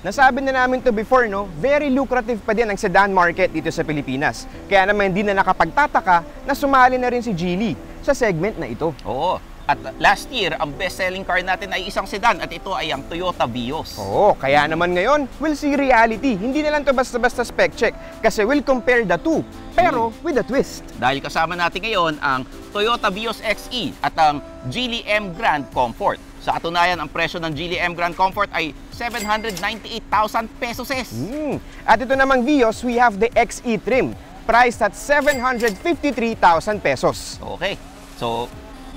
Nasabi na namin to before, no? Very lucrative pa din ang sedan market dito sa Pilipinas. Kaya naman hindi na nakapagtataka na sumali na rin si Geely sa segment na ito. Oo. At last year, ang best-selling car natin ay isang sedan at ito ay ang Toyota Vios. Oo, kaya naman ngayon, we'll see reality. Hindi na lang to basta-basta spec check kasi we'll compare the two, pero with a twist. Dahil kasama natin ngayon ang Toyota Vios XE at ang Geely M Grand Comfort. Sa katunayan, ang presyo ng Geely M Grand Comfort ay 798,000 pesos. At ito namang Vios, we have the XE trim, priced at 753,000 pesos. Okay, so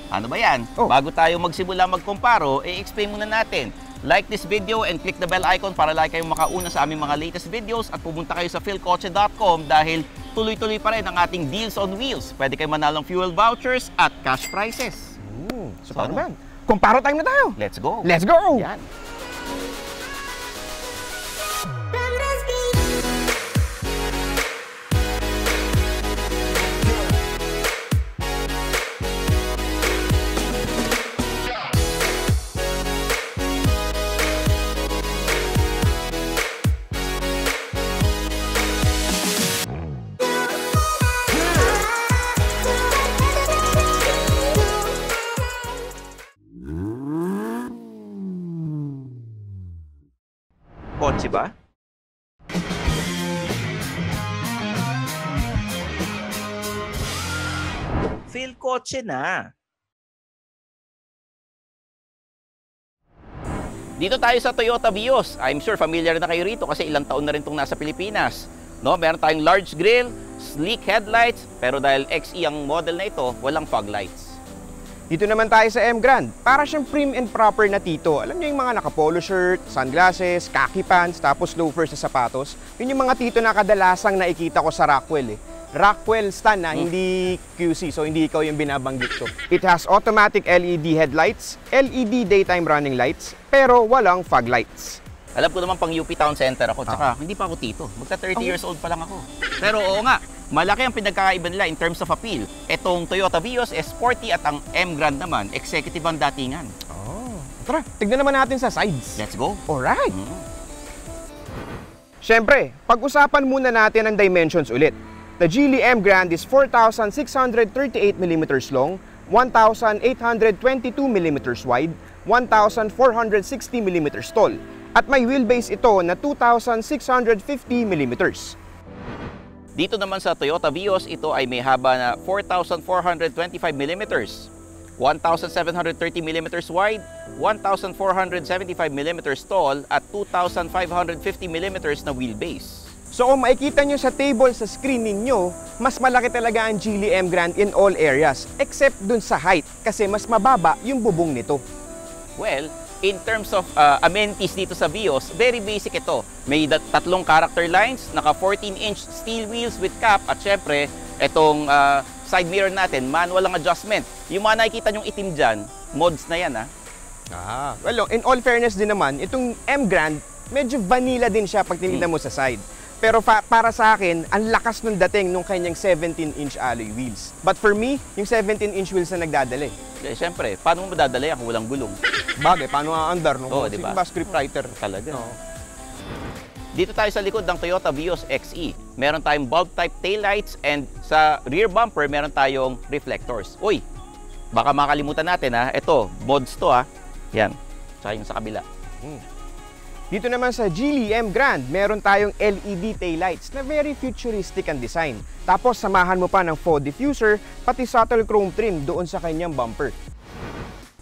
ano ba yan? Oh. Bago tayo magsimula magkumparo, i-explain muna natin. Like this video and click the bell icon para like kayong makauna sa aming mga latest videos at pumunta kayo sa philcoche.com dahil tuloy-tuloy pa rin ang ating deals on wheels. Pwede kayo manalong fuel vouchers at cash prizes. So paano ba? Kumparo time na tayo! Let's go! Let's go! Yan. Kotse ba? Feel kotse na. Dito tayo sa Toyota Vios. I'm sure familiar na kayo rito kasi ilang taon na rin itong nasa Pilipinas. No, meron tayong large grille, sleek headlights, pero dahil XE ang model na ito, walang fog lights. Dito naman tayo sa M Grand. Para siyang prim and proper na tito. Alam niyo yung mga naka-polo shirt, sunglasses, khaki pants, tapos loafers sa sapatos. Yun yung mga tito na kadalasang nakikita ko sa Rockwell. Rockwell stand na, hindi QC. So hindi ikaw yung binabanggit ko. It has automatic LED headlights, LED daytime running lights, pero walang fog lights. Alam ko naman pang UP Town Center ako, tsaka hindi pa ako tito. Magka 30 years old pa lang ako. Pero oo nga, malaki ang pinagkakaiba nila in terms of appeal. Etong Toyota Vios S40 at ang M Grand naman, executive ang datingan. Tara, tignan naman natin sa sides. Let's go! Alright! Siyempre, pag-usapan muna natin ang dimensions ulit. The Geely M Grand is 4,638mm long, 1,822mm wide, 1,460mm tall, at may wheelbase ito na 2,650mm. Dito naman sa Toyota Vios, ito ay may haba na 4,425mm, 1,730mm wide, 1,475mm tall, at 2,550mm na wheelbase. So kung makikita nyo sa table sa screen ninyo, mas malaki talaga ang Geely M Grand in all areas, except dun sa height, kasi mas mababa yung bubong nito. Well, in terms of amenities dito sa Vios, very basic ito. May tatlong character lines, naka 14-inch steel wheels with cap, at syempre, itong side mirror natin, manual ang adjustment. Yung mga nakikita nyong itim dyan, mods na yan Well, in all fairness din naman, itong M Grand, medyo vanilla din siya pag tinignan mo sa side. Pero para sa akin, ang lakas nung dating nung kanyang 17-inch alloy wheels. But for me, yung 17-inch wheels na nagdadali. Siyempre, paano mo madadali kung walang gulong? Bagay, paano aandar, no? Oo, diba? Scriptwriter. Talaga. Dito tayo sa likod ng Toyota Vios XE. Meron tayong bulb-type taillights and sa rear bumper, meron tayong reflectors. Uy, baka makalimutan natin Ito, mods to Yan, tsaka yung sa kabila. Dito naman sa Geely M Grand, meron tayong LED taillights na very futuristic ang design. Tapos samahan mo pa ng fog diffuser, pati subtle chrome trim doon sa kanyang bumper.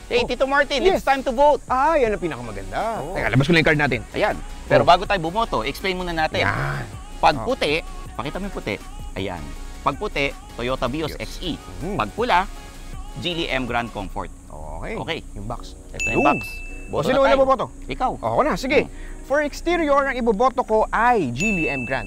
Hey, Tito Martin, it's time to vote! Yan ang pinakamaganda. Teka, labas ko lang yung card natin. Ayan. Pero bago tayo bumoto, explain muna natin. Yan. Pag puti, pakita mo yung puti. Ayan. Pag puti, Toyota Vios XE. Pag pula, Geely M Grand Comfort. Okay. Yung box. Ito yung box. Sino na boboto? Ikaw. Ako na, sige. For exterior, ang iboboto ko ay Geely M Grand.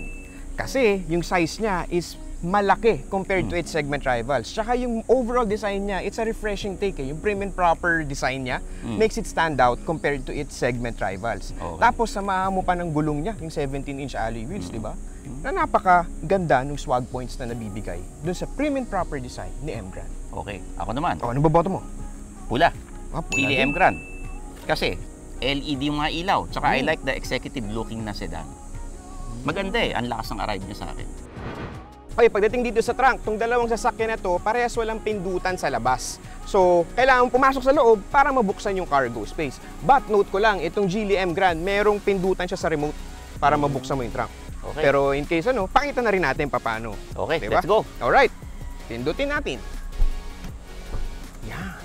Kasi yung size niya is malaki compared to its segment rivals. Tsaka yung overall design niya, it's a refreshing take. Yung prim and proper design niya makes it stand out compared to its segment rivals. Tapos samahan mo pa ng gulong niya, yung 17-inch alloy wheels, di ba? Na napakaganda ng swag points na nabibigay dun sa prim and proper design ni M Grand. Okay, ako naman. Ano boboto mo? Pula. Pula Geely din. M Grand. Kasi, LED yung mga ilaw. Tsaka I like the executive looking na sedan. Maganda eh, ang lakas ng arrive niya sa akin. Okay, pagdating dito sa trunk, itong dalawang sasakyan na to, parehas walang pindutan sa labas. So, kailangan pumasok sa loob para mabuksan yung cargo space. But note ko lang, itong Geely M Grand, merong pindutan siya sa remote para mabuksan mo yung trunk. Okay. Pero in case ano, pakita na rin natin paano. Okay, Diba? let's go. Alright, pindutin natin. Yan.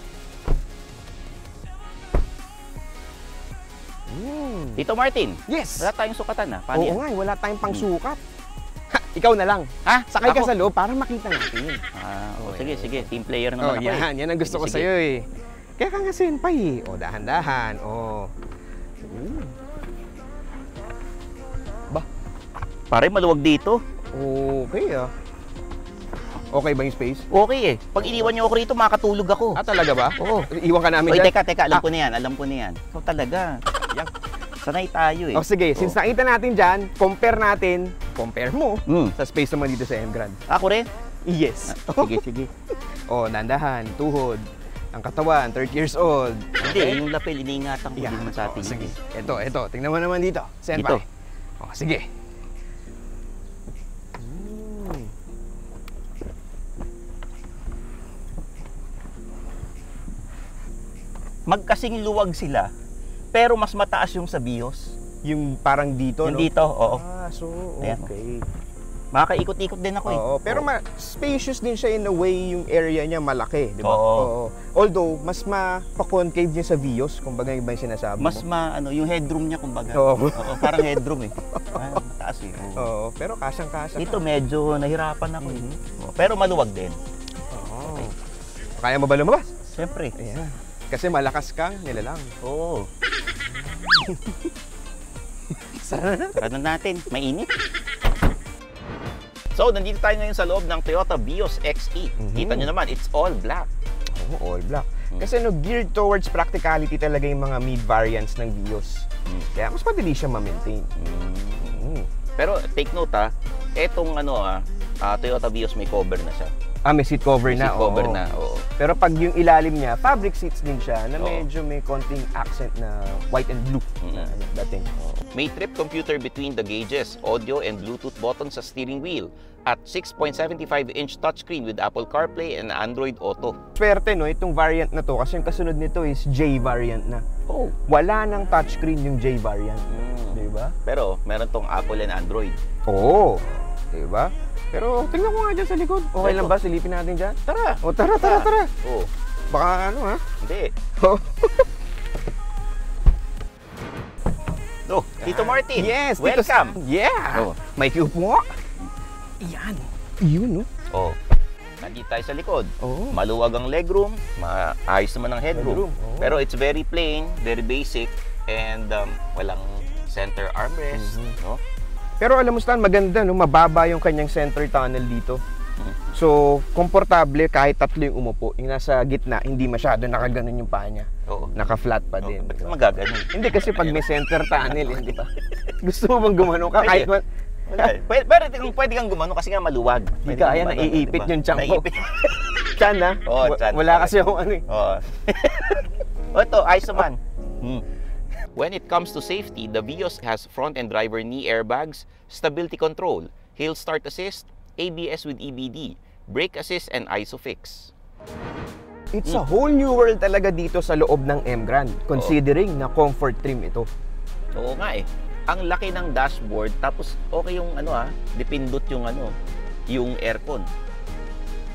Tito Martin, Yes! wala tayong sukatan na. Paano Oo yan? nga, wala tayong pangsukat. Ha, ikaw na lang. Ha? Sakay ka Ako? sa loob para makita natin. Sige, sige. Team player Oh, naman ako eh. yan ang gusto ko Sige, sa'yo eh. Kaya ka nga senpai eh. O, dahan-dahan. O. Pare, maluwag dito. Okay ah. Okay ba yung space? Okay eh. Pag iniwan niyo ako rito, makakatulog ako. Ah, talaga ba? Oo. Iwan ka namin Oy, dyan. teka, alam ko na yan. Alam ko na yan. So talaga. Yan. Sanay tayo eh. O sige, since nakita natin dyan, compare mo sa space naman dito sa M Grand. Ako rin? Yes. Sige, sige. O, dandahan, tuhod, ang katawan, 30 years old. Hindi, yung lapel, iniingatan ko din naman sa atin. Sige. Ito. Tingnan mo naman dito. Senpai. Dito. O, sige. Magkasing luwag sila, pero mas mataas yung sa BIOS. Yung parang dito, Yung no? dito, oo. Ah, so, Ayan. okay. Makakaikot-ikot din ako eh. Oo, pero spacious din siya in a way, yung area niya malaki, di ba? Oo. Although, mas ma-concave niya sa Vios, kumbaga yung ba yung sinasabi Mas mo. yung headroom niya kumbaga. Oo. Oo, parang headroom eh. Mataas eh. Oo. Oo, pero kasyang-kasya. Dito medyo nahirapan ako eh. Oo, pero maluwag din. Oo. Kaya mo ba lumabas? Siyempre. Ayan. Kasi malakas kang nilalang. Oo. Tara na natin, mainit. So, nandito tayo ngayon sa loob ng Toyota Vios XE. Kita nyo naman, it's all black. Oo, all black. Kasi geared towards practicality talaga yung mga mid variants ng Vios. Kaya mas madali siya ma-maintain. Pero take note etong Toyota Vios may cover na siya. Ah, may seat cover na. Seat cover oo. na, oo. Pero pag yung ilalim niya, fabric seats din siya na Oo. medyo may konting accent na white and blue na dating. May trip computer between the gauges, audio and Bluetooth buttons sa steering wheel, at 6.75-inch touchscreen with Apple CarPlay and Android Auto. Swerte no, itong variant na to kasi yung kasunod nito is J variant na. Oh. Wala nang touchscreen yung J variant. Di ba? Pero meron tong Apple and Android. Oo. Di ba? Pero tingnan ko nga dyan sa likod. Okay lang ba? Silipin natin dyan? Tara! O tara. Oo. Baka ano ha? Hindi. Oh. Oh, Tito Martin. Yes, welcome. Yeah. Oh. May cube mo. Yan. Yun no. Oh. Nandito tayo sa likod. Oo. Maluwag ang legroom, maayos naman ang headroom. Oo. Pero it's very plain, very basic, and walang center armrest, no? Pero alam mo Stan, maganda no, mababa yung kanyang center tunnel dito. So, komportable kahit tatlo yung umupo. Yung nasa gitna, hindi masyado nakaganon yung paa niya. Oo. Naka-flat pa din. Ba't Diba? magaganon? Hindi kasi pag may center tunnel, hindi ba? Gusto mo bang gumano ka kahit man? Pwede kang gumano kasi nga maluwag. Hindi Pwede kaya, kang gumano, naiipit diba? yung tiyan ko. Naiipit. Tiyan na? Oo, tiyan. Wala kasi ako ano eh. Oo. Ito, ayos naman. When it comes to safety, the Vios has front and driver knee airbags, stability control, hill start assist, ABS with EBD, brake assist, and ISOFIX. It's a whole new world talaga dito sa loob ng M Grand, considering na comfort trim ito. Oo nga eh. Ang laki ng dashboard, tapos okay yung dipindot yung aircon.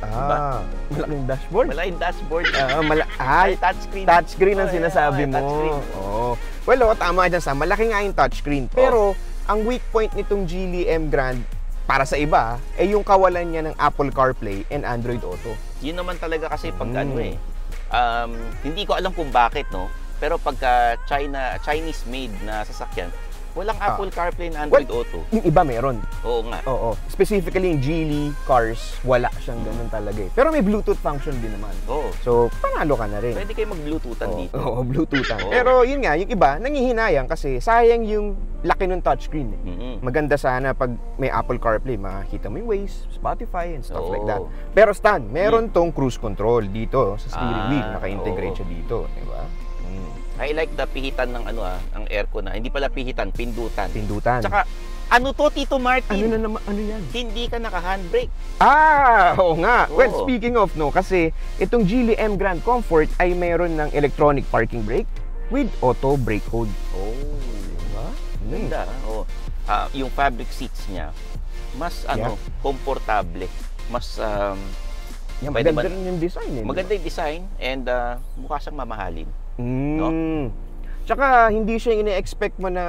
Ah, malaking dashboard? Malaking dashboard. Touchscreen. Touchscreen ang sinasabi mo. Touchscreen. Oo. Well, tama dyan sa malaki nga yung touchscreen. Pero, ang weak point nitong Geely M Grand, para sa iba, ay yung kawalan niya ng Apple CarPlay and Android Auto. Yun naman talaga kasi pag hindi ko alam kung bakit, no? Pero pagka Chinese made na sasakyan, walang Apple CarPlay and Android Auto. Yung iba meron. Oo nga. Oo. Specifically yung Geely cars, wala siyang ganun talaga eh. Pero may Bluetooth function din naman. Oo. So, panalo ka na rin. Pwede kayo mag-Bluetoothan dito. Oo, Bluetoothan. Oo. Pero yun nga, yung iba, nangihinayang kasi sayang yung laki ng touchscreen eh. Maganda sana pag may Apple CarPlay, makikita mo yung Waze, Spotify, and stuff like that. Pero Stan, meron tong cruise control dito sa steering wheel. Naka-integrate siya dito. Diba? I like the pihitan ng ang aircon na. Hindi pala pihitan, pindutan. Pindutan. Tsaka, ano to, Tito Martin? Ano na naman, ano yan? Hindi ka naka-handbrake. Oo nga. Oo. Well, speaking of, no, kasi itong Geely M Grand Comfort ay mayroon ng electronic parking brake with auto brake hold. Oh, Diba? ganda. Oh. Yung fabric seats niya, mas komportable. Mas, Yan, pwede maganda ba- rin yung design eh. maganda yung design and mukha siyang mamahalin. No? Tsaka hindi siya yung ine-expect mo na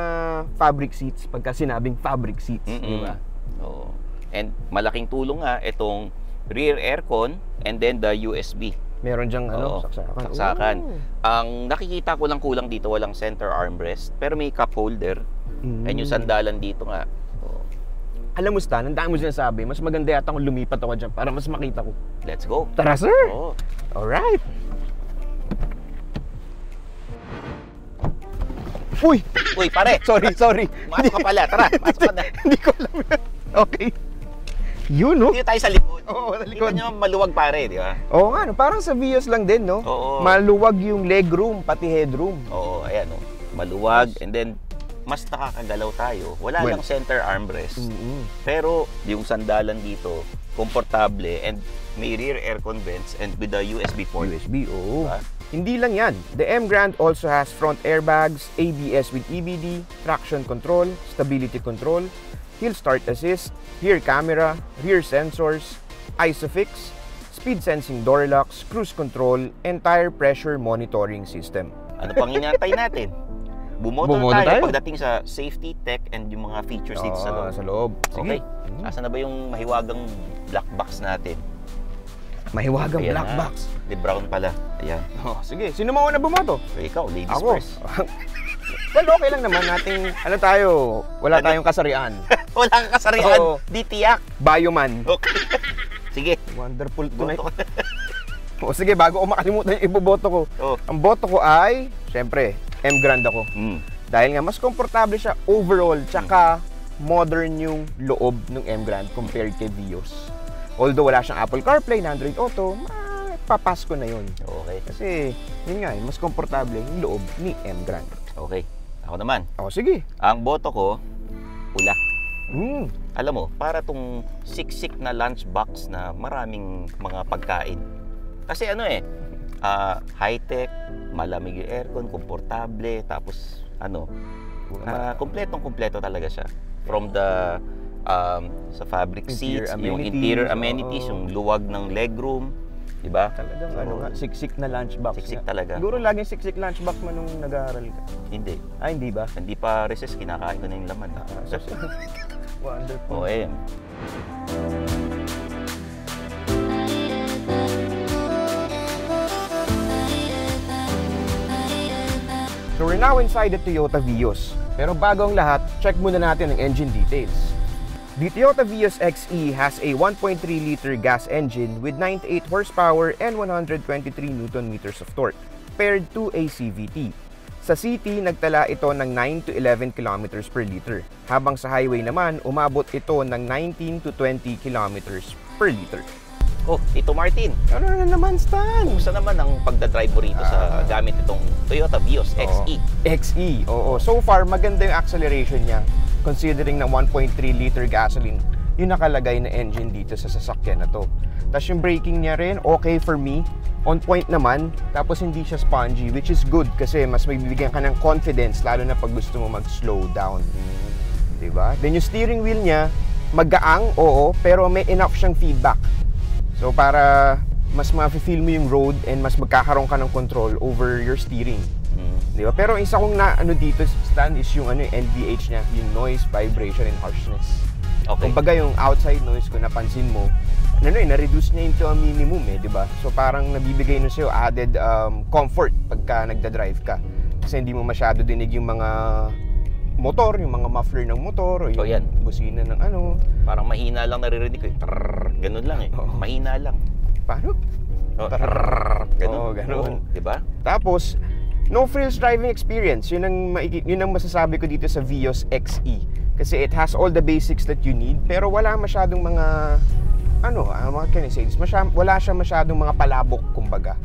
fabric seats pagka sinabing fabric seats, di ba? Oo. And malaking tulong nga itong rear aircon and then the USB. Meron diyang Oo, saksakan. saksakan. Oo. Ang nakikita ko lang kulang dito, walang center armrest, pero may cup holder. And yung sandalan dito nga. Oo. Alam mo, Stan, ang dami mo sinasabi, mas maganda yata kung lumipat ako dyan para mas makita ko. Let's go. Tara, sir! Oo. Alright! Uy! Uy, pare! Sorry. Masok ka pala, tara, masok ka na. Hindi ko alam yan. Okay. Yun, no? Dito tayo sa likod. Oo, sa Kita likod. nyo maluwag pare, di ba? Oo nga, no? Parang sa Vios lang din, no? Oo. Maluwag yung legroom, pati headroom. Oo, ayan o. Maluwag and then mas nakakagalaw tayo. Wala lang center armrest. Pero yung sandalan dito, komportable and may rear aircon vents and with the USB port. USB, oo. Diba? Hindi lang yan. The M Grand also has front airbags, ABS with EBD, traction control, stability control, hill start assist, rear camera, rear sensors, ISOFIX, speed sensing door locks, cruise control, and tire pressure monitoring system. Ano pang inaantay natin? Bumoto Bumoto na tayo tayo. pagdating sa safety, tech, and yung mga features dito sa loob. Sa loob. Okay. Sige. Asan na ba yung mahiwagang black box natin? Mahiwagang Ayan black na. box. The brown pala. Ayan. Oh, sige. Sino mauna bumoto? So ikaw, ladies Ako. first. Well, okay lang naman nating, tayo, wala tayong kasarian. Wala kang kasarian. Oo. Di tiyak. Bioman. Okay. Sige. Wonderful tonight. Boto. O sige, bago ko makalimutan yung iboboto ko. Oh. Ang boto ko ay, syempre, M Grand ako. Dahil nga, mas komportable siya overall, tsaka modern yung loob ng M Grand compared kay Vios. Although wala siyang Apple CarPlay na Android Auto, papasko na yun. Okay. Kasi, yun nga, mas komportable yung loob ni M Grand. Okay. Ako naman. O, sige. Ang boto ko, pula. Alam mo, para tong siksik na lunchbox na maraming mga pagkain. Kasi high-tech, malamig yung aircon, komportable, tapos kompletong-kompleto talaga siya. From the sa fabric seats, yung interior amenities, yung luwag ng legroom, di ba? Talagang siksik na lunchbox. Siksik talaga. Siguro laging siksik lunchbox mo nung nag-aaral ka. Hindi. Ay, hindi ba? Hindi pa recess, kinakain ko na yung laman. Wonderful. So we're now inside the Toyota Vios. Pero bago ang lahat, check muna natin ang engine details. The Toyota Vios XE has a 1.3-liter gas engine with 98 horsepower and 123 Nm of torque, paired to a CVT. Sa city, nagtala ito ng 9 to 11 km per liter, habang sa highway naman, umabot ito ng 19 to 20 km per liter. Oh, Tito Martin, Ano na naman, Stan? kumusta naman ang pagdadrive mo rito sa gamit itong Toyota Vios XE? XE, oo. So far, maganda yung acceleration niya considering na 1.3-liter gasoline yung nakalagay na engine dito sa sasakyan na to. Tapos yung braking niya rin, okay for me. On point naman, tapos hindi siya spongy, which is good kasi mas may bibigyan ka ng confidence lalo na pag gusto mo mag-slow down. Diba? Then yung steering wheel niya, magaang, oo, pero may enough siyang feedback. So para mas ma-feel mo yung road and mas magkakaroon ka ng control over your steering. Di ba? Pero isa kong dito, Stan, is yung NVH niya, yung noise, vibration, and harshness. Okay. Kumbaga yung outside noise, kung napansin mo, na-reduce niya into a minimum di ba? So parang nabibigay na sa'yo added comfort pagka nagda-drive ka. Kasi hindi mo masyado dinig yung mga motor, yung mga muffler ng motor, o yung busina ng Parang mahina lang naririnig ko. Ganun lang eh. Oo. Mahina lang. Paano? Ganun. Oo, ganun. Diba? Tapos, no frills driving experience. Yun ang masasabi ko dito sa Vios XE. Kasi it has all the basics that you need, pero wala masyadong mga what can I say? Wala siya masyadong mga palabok, kumbaga.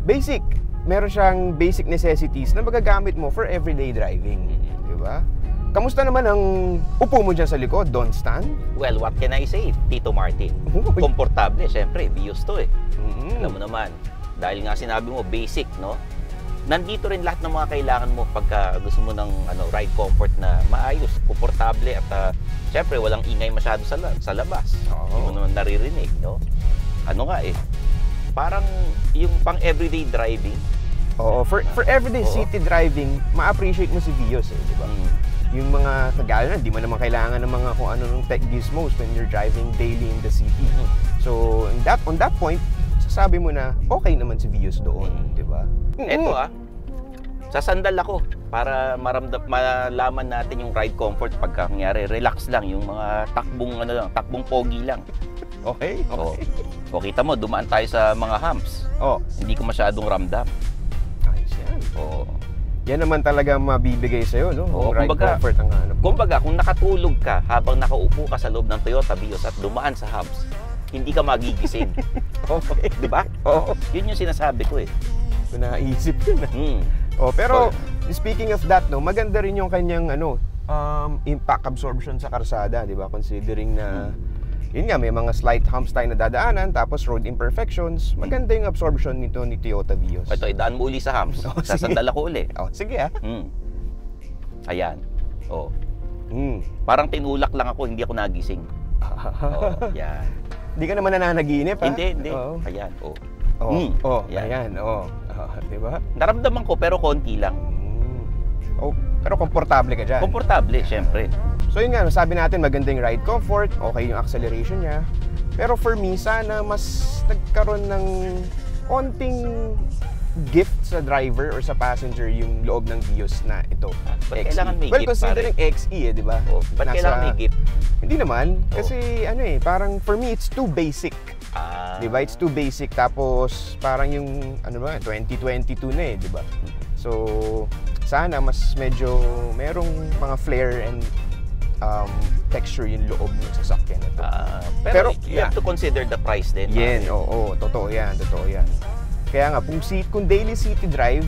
Basic. meron siyang basic necessities na magagamit mo for everyday driving. Di ba? Kamusta naman ang upo mo dyan sa likod? Don't stand? Well, what can I say? Tito Martin. Komportable, syempre. Vios to eh. Alam mo naman, dahil nga sinabi mo, basic, no? Nandito rin lahat ng mga kailangan mo pagka gusto mo ng ride comfort na maayos, komportable at syempre walang ingay masyado sa labas. Hindi mo naman naririnig, no? Ano nga eh, parang yung pang everyday driving. Oo, for everyday city driving, ma-appreciate mo si Vios eh, di ba? Yung mga kagaya na, di mo naman kailangan ng mga kung ano ng tech gizmos when you're driving daily in the city. So, on that point, sasabi mo na okay naman si Vios doon, di ba? Eto sasandal ako para malaman natin yung ride comfort pagka nangyari, relax lang, yung mga takbong pogi lang. Okay. O kita mo, dumaan tayo sa mga humps. Hindi ko masyadong ramdam. Ayos yan. Yan naman talaga mabibigay sa'yo, no? Ride comfort ang hanap. Kumbaga, kung nakatulog ka habang nakaupo ka sa loob ng Toyota Vios at dumaan sa humps, hindi ka magigising. Okay. Di ba? Yun yung sinasabi ko eh. Naisip yun. Pero speaking of that, no, maganda rin yung kanyang impact absorption sa karsada, di ba? Considering na yun nga, may mga slight humps tayo na dadaanan, tapos road imperfections. Maganda yung absorption nito ni Toyota Vios. Ito, idaan mo uli sa humps. Sasandal ako uli. Sige Ayan. Parang tinulak lang ako, hindi ako nagising. Yan. Hindi ka naman nananaginip, ha? Hindi. Ayan. Ayan. Diba? Naramdaman ko, pero konti lang. Pero komportable ka dyan. Komportable, syempre. So yun nga, sabi natin maganda yung ride comfort, okay yung acceleration niya. Pero for me, sana mas nagkaroon ng konting gift sa driver or sa passenger yung loob ng Vios na ito. Ba't kailangan may gift, considering XE di ba? Ba't kailangan may gift? Hindi naman, kasi parang for me, it's too basic. Di ba? It's too basic. Tapos parang yung 2022 na di ba? So sana mas medyo merong mga flair and texture yung loob ng sasakyan na to. Pero you have to consider the price din. Totoo yan. Kaya nga, kung daily city drive,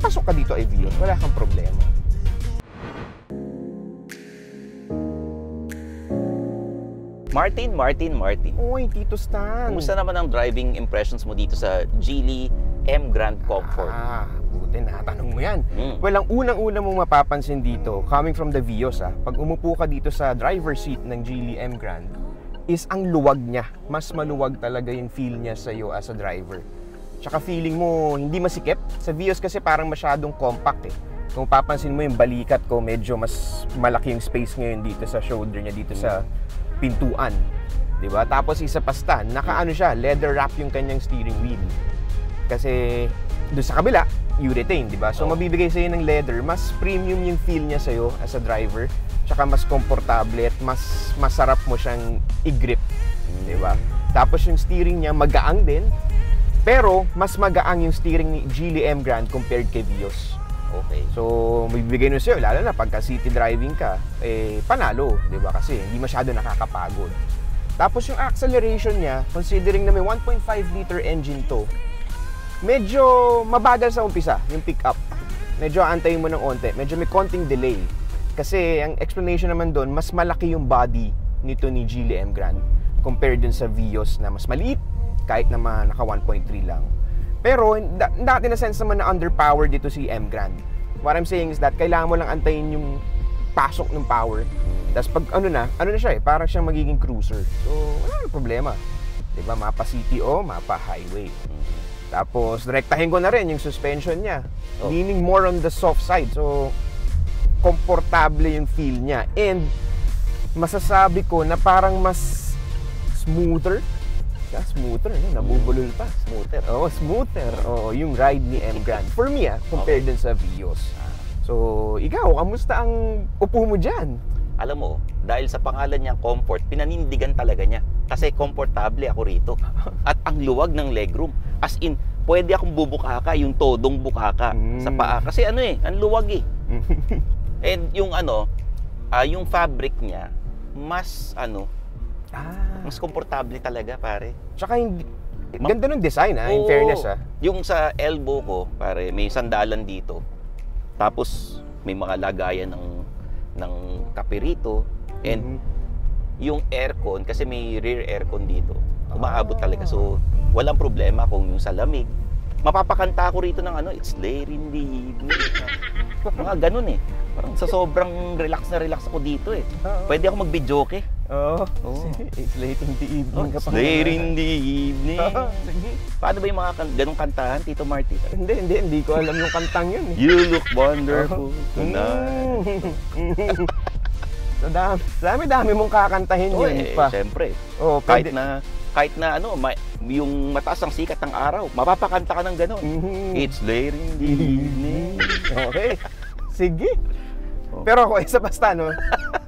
pasok ka dito ay Vios, wala kang problema. Martin. Uy, Tito Stan. Kumusta naman ang driving impressions mo dito sa Geely M Grand Comfort? Buti natanong mo yan. Well, ang unang-una mong mapapansin dito, coming from the Vios, pag umupo ka dito sa driver's seat ng Geely M Grand, is ang luwag niya. Mas maluwag talaga yung feel niya sa'yo as a driver. Tsaka feeling mo hindi masikip. Sa Vios kasi parang masyadong compact eh. Kung papansin mo yung balikat ko, medyo mas malaki yung space ngayon dito sa shoulder niya, dito sa pintuan, 'di ba? Tapos isa pa stan, nakaano siya, leather wrap yung kanyang steering wheel. Kasi doon sa kabila, urethane, 'di ba? So mabibigay sa ng leather, mas premium yung feel niya sa iyo as a driver, tsaka mas komportable at mas masarap mo siyang i-grip, 'di ba? Tapos yung steering niya magaang din, pero mas magaang yung steering ni Geely M Grand compared kay Vios. Okay. So, magbibigay nun sa'yo, lalo na pagka city driving ka, panalo, di ba? Kasi hindi masyado nakakapagod. Tapos yung acceleration niya, considering na may 1.5 liter engine to, medyo mabagal sa umpisa, yung pick up. Medyo aantayin mo ng onte, medyo may konting delay. Kasi ang explanation naman doon, mas malaki yung body nito ni Geely M Grand compared dun sa Vios na mas maliit, kahit naman naka 1.3 lang. Pero natin na sense naman na underpowered dito si M Grand. What I'm saying is that kailangan mo lang antayin yung pasok ng power. Tapos pag ano na siya parang siyang magiging cruiser. So, wala nang problema. 'Di ba? Mapa city o mapa highway. Tapos direktahin ko na rin yung suspension niya. Leaning more on the soft side. So, komportable yung feel niya. And masasabi ko na parang mas smoother. Smoother, nabubulol pa. Smoother. Yung ride ni M Grand. For me, compared dun sa Vios. So, ikaw, kamusta ang upo mo dyan? Alam mo, dahil sa pangalan niyang comfort, pinanindigan talaga niya. Kasi komportable ako rito. At ang luwag ng legroom. As in, pwede akong bubukaka, yung todong bukaka sa paa. Kasi ang luwag eh. And yung yung fabric niya, mas komportable talaga, pare. Tsaka Ganda ng design in fairness Yung sa elbow ko, pare, may sandalan dito. Tapos may mga lagayan ng kape rito. And yung aircon, kasi may rear aircon dito, umaabot talaga. So, walang problema kung yung sa lamig. Mapapakanta ako rito ng It's late in the evening. Mga ganun eh. Parang sa sobrang relax ako dito eh. Pwede ako mag-videoke. It's late in the evening. It's late in the evening. Paano ba yung mga ganung kantahan, Tito Marty? Hindi ko alam yung kantang yun. You look wonderful tonight. So, dami mong kakantahin yun pa. Siyempre. Kahit na yung mataas ang sikat ng araw, mapapakanta ka ng gano'n. It's late in the evening. Okay. Sige. Pero ako, isa basta,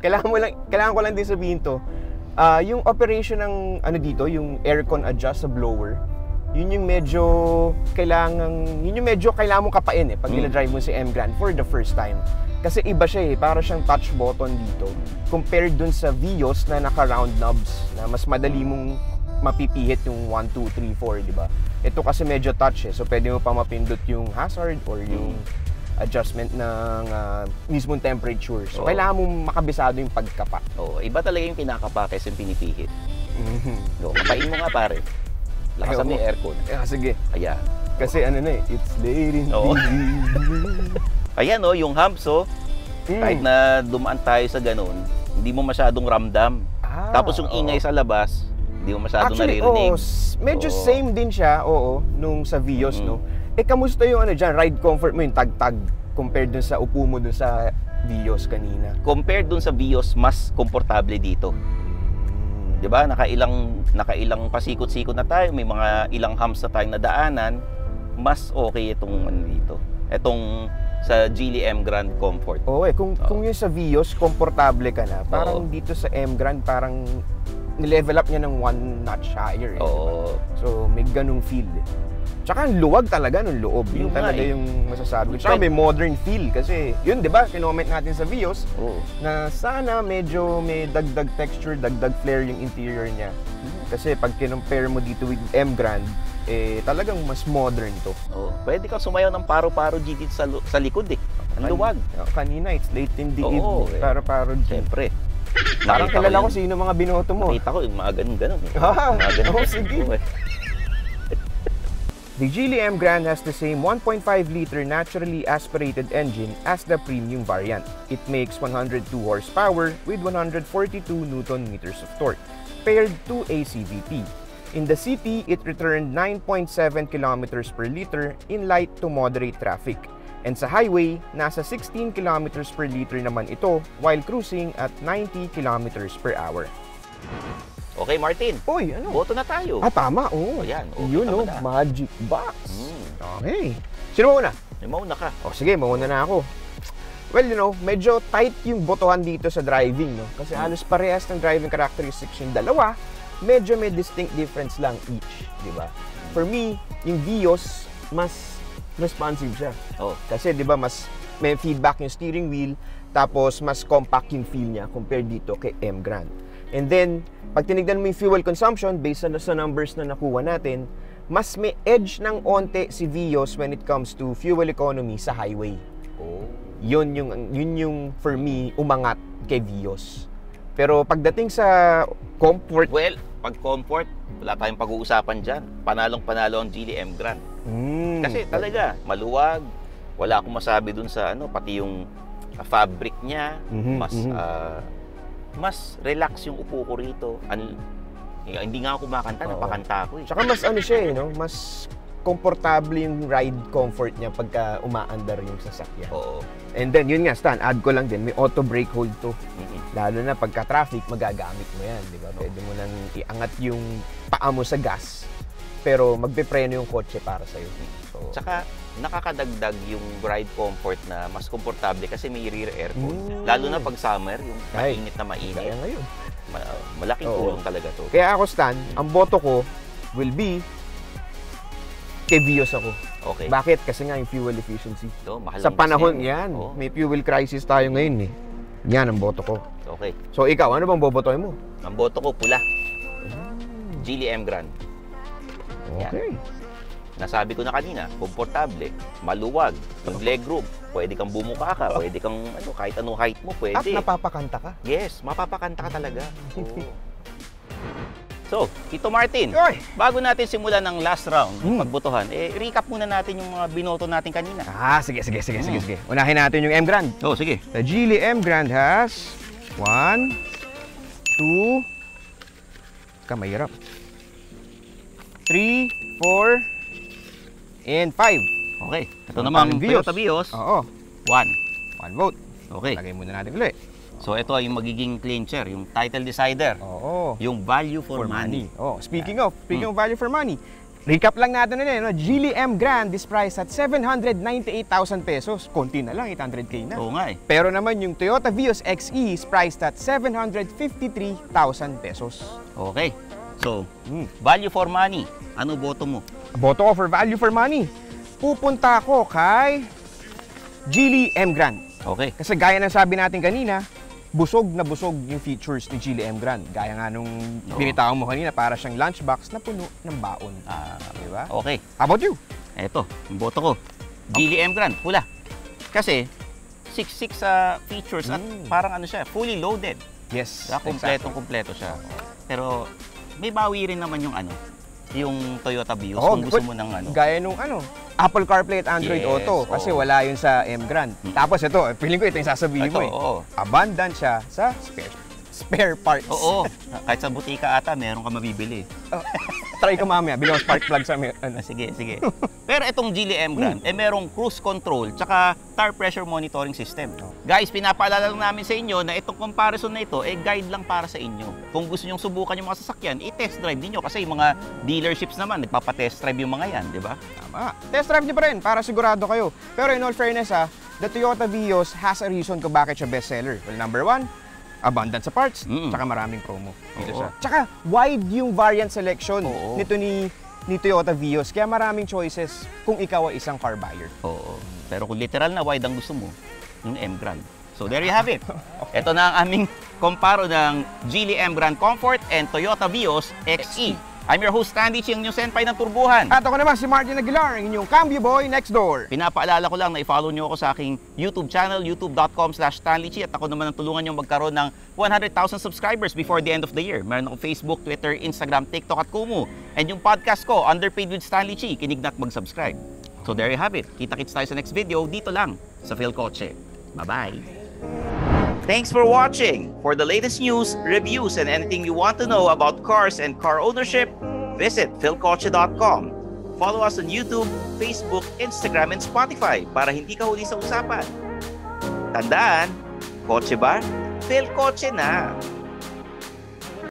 kailangan ko lang din sabihin to. Yung operation ng dito, yung aircon adjust sa blower, yun yung medyo kailangan mong kapain pag nila-drive mo si M Grand for the first time. Kasi iba siya para siyang touch button dito compared dun sa Vios na naka-round knobs na mas madali mong mapipihit yung 1, 2, 3, 4, di ba? Ito kasi medyo touch so pwede mo pa mapindot yung hazard or yung adjustment ng mismong temperature. So kailangan mong makabisado yung pagkapa. Iba talaga yung kinakapa kaysa yung pinipihit. Kapain mo nga pare. Lakasan mo yung aircon. Sige. Ayan. Kasi it's late in the evening. Ayan yung humps kahit na dumaan tayo sa ganun, hindi mo masyadong ramdam. Tapos yung ingay sa labas, hindi mo masyadong naririnig. Medyo same din siya, nung sa Vios, kamusta yung ride comfort mo, yung tag-tag, compared dun sa upo mo dun sa Vios kanina? Compared dun sa Vios, mas komportable dito. Diba? Nakailang pasikot-sikot na tayo, may mga ilang humps na tayong nadaanan, mas okay itong dito. Itong sa Geely M Grand Comfort. Kung yung sa Vios, komportable ka na. Parang dito sa M Grand, parang nilevel up niya ng 1 notch higher. Diba? So, may ganung feel. Tsaka ang luwag talaga ng loob. Yun talaga yung masasabi ko. Tsaka may modern feel kasi, yun diba, kinoment natin sa Vios na sana medyo may dagdag texture, dagdag flair yung interior niya. Kasi pag kinompare mo dito with M Grand, talagang mas modern to. Pwede kang sumayaw ng paro-paro G dito sa likod Ang luwag. Kanina, it's late in the evening. Paro-paro G. Siyempre. Parang kilala ko sino mga binoto mo. Nakita ko yung mga ganun-ganun. Sige. The Geely M Grand has the same 1.5-liter naturally aspirated engine as the premium variant. It makes 102 horsepower with 142 Nm of torque, paired to a CVT. In the city, it returned 9.7 kilometers per liter in light to moderate traffic. And sa highway, nasa 16 kilometers per liter naman ito while cruising at 90 kilometers per hour. Okay, Martin. Boto na tayo. Tama. Ayan. Yun, magic box. Okay. Sino mauna? Mauna ka. Sige, mauna na ako. Well, medyo tight yung botohan dito sa driving, Kasi halos parehas ng driving characteristics yung dalawa. Medyo may distinct difference lang each, di ba? For me, yung Vios, mas responsive siya. Kasi, di ba, mas may feedback yung steering wheel, tapos mas compact yung feel niya compared dito kay M Grand. And then, pag tinignan mo yung fuel consumption, based sa numbers na nakuha natin, mas may edge ng onte si Vios when it comes to fuel economy sa highway. Yun yung for me, umangat kay Vios. Pero pagdating sa comfort... Well, pag comfort, wala tayong pag-uusapan dyan. Panalong-panalo ang Geely M Grand. Kasi talaga, maluwag. Wala akong masabi dun sa pati yung fabric niya. Mas relax yung upo ko rito. Hindi nga ako kumakanta, napakanta ako Tsaka mas siya mas komportable yung ride comfort niya pagka umaandar yung sasakyan. And then, yun nga, Stan, add ko lang din, may auto brake hold to. Lalo na pagka traffic, magagamit mo yan, di ba? Pwede mo nang iangat yung paa mo sa gas, pero magpipreno yung kotse para sa'yo. Tsaka, nakakadagdag yung ride comfort na mas komportable kasi may rear aircon. Lalo na pag summer, yung mainit na mainit. Kaya ngayon. Malaking tulong talaga to. Kaya ako, Stan, ang boto ko will be kay Vios ako. Okay. Bakit? Kasi nga yung fuel efficiency. Mahal sa panahon yan, may fuel crisis tayo ngayon Yan ang boto ko. Okay. So ikaw, ano bang bobotoy mo? Ang boto ko pula. Geely M Grand. Okay. Nasabi ko na kanina, komportable, maluwag, yung legroom, pwede kang bumuka ka, pwede kang kahit anong height mo, pwede. At napapakanta ka. Yes, mapapakanta ka talaga. Oo. So, Tito Martin, Oy! bago natin simulan ng last round, pagbotohan, recap muna natin yung mga binoto natin kanina. Sige. Unahin natin yung M Grand. Oh, sige. The Geely M Grand has 1, 2, mahirap. 3, 4, and 5. Okay. Ito namang Toyota Vios. Oo. 1 vote. Okay. Lagay muna natin ulit. So, ito ay yung magiging clincher, yung title decider. Oo. Yung value for money. Oh, speaking of value for money, recap lang natin ulit, no? Geely M Grand is priced at 798,000 pesos. Konti na lang, 800K na. Oo nga eh. Pero naman yung Toyota Vios XE is priced at 753,000 pesos. Okay. So, value for money. Ano boto mo? Boto ko for value for money. Pupunta ako kay Geely M Grand. Okay. Kasi gaya ng sabi natin kanina, busog na busog yung features ni Geely M Grand. Gaya nga nung binitawan mo kanina, para siyang lunchbox na puno ng baon. Diba? Okay. How about you? Eto, yung boto ko. Geely M Grand, pula. Kasi, 6 features at parang siya, fully loaded. Yes. Kompletong-kompleto siya. Pero, may bawi rin naman yung Toyota Vios kung gusto mo ng Gaya nung Apple CarPlay at Android Auto. Kasi wala yun sa M Grand. Tapos ito, feeling ko ito yung sasabihin mo eh. Abundant siya sa spare parts. Oo. Kahit sa butika ata, meron ka mabibili. Try ko mamaya, bilang spark plug sa Sige. Pero itong Geely M Grand, merong cruise control tsaka tire pressure monitoring system. Guys, pinapaalala lang namin sa inyo na itong comparison na ito, guide lang para sa inyo. Kung gusto nyong subukan yung mga sasakyan, i-test drive niyo kasi yung mga dealerships naman, nagpapa-test drive yung mga yan, di ba? Tama. Test drive niyo pa rin para sigurado kayo. Pero in all fairness, the Toyota Vios has a reason kung bakit siya bestseller. Well, number 1, abundant sa parts, tsaka maraming promo dito siya. Tsaka wide yung variant selection nito ni Toyota Vios, kaya maraming choices kung ikaw ay isang car buyer. Oo. Pero kung literal na wide ang gusto mo, yung M Grand. So there you have it. Ito na ang aming comparo ng Geely M Grand Comfort and Toyota Vios XE. I'm your host, Stanley Chi, ang inyong senpai ng turbuhan. At ako naman si Martin Aguilar, ang inyong cambio boy next door. Pinapaalala ko lang na i-follow nyo ako sa aking YouTube channel, youtube.com/StanleyChi, at ako naman ang tulungan nyo magkaroon ng 100,000 subscribers before the end of the year. Meron ako Facebook, Twitter, Instagram, TikTok at Kumu. And yung podcast ko, Underpaid with Stanley Chi, kinig na at mag-subscribe. So there you have it. Kita-kits tayo sa next video dito lang sa Philcoche. Bye-bye! Thanks for watching! For the latest news, reviews, and anything you want to know about cars and car ownership, visit philcoche.com. Follow us on YouTube, Facebook, Instagram, and Spotify para hindi ka huli sa usapan. Tandaan, kotse ba? Philcoche na!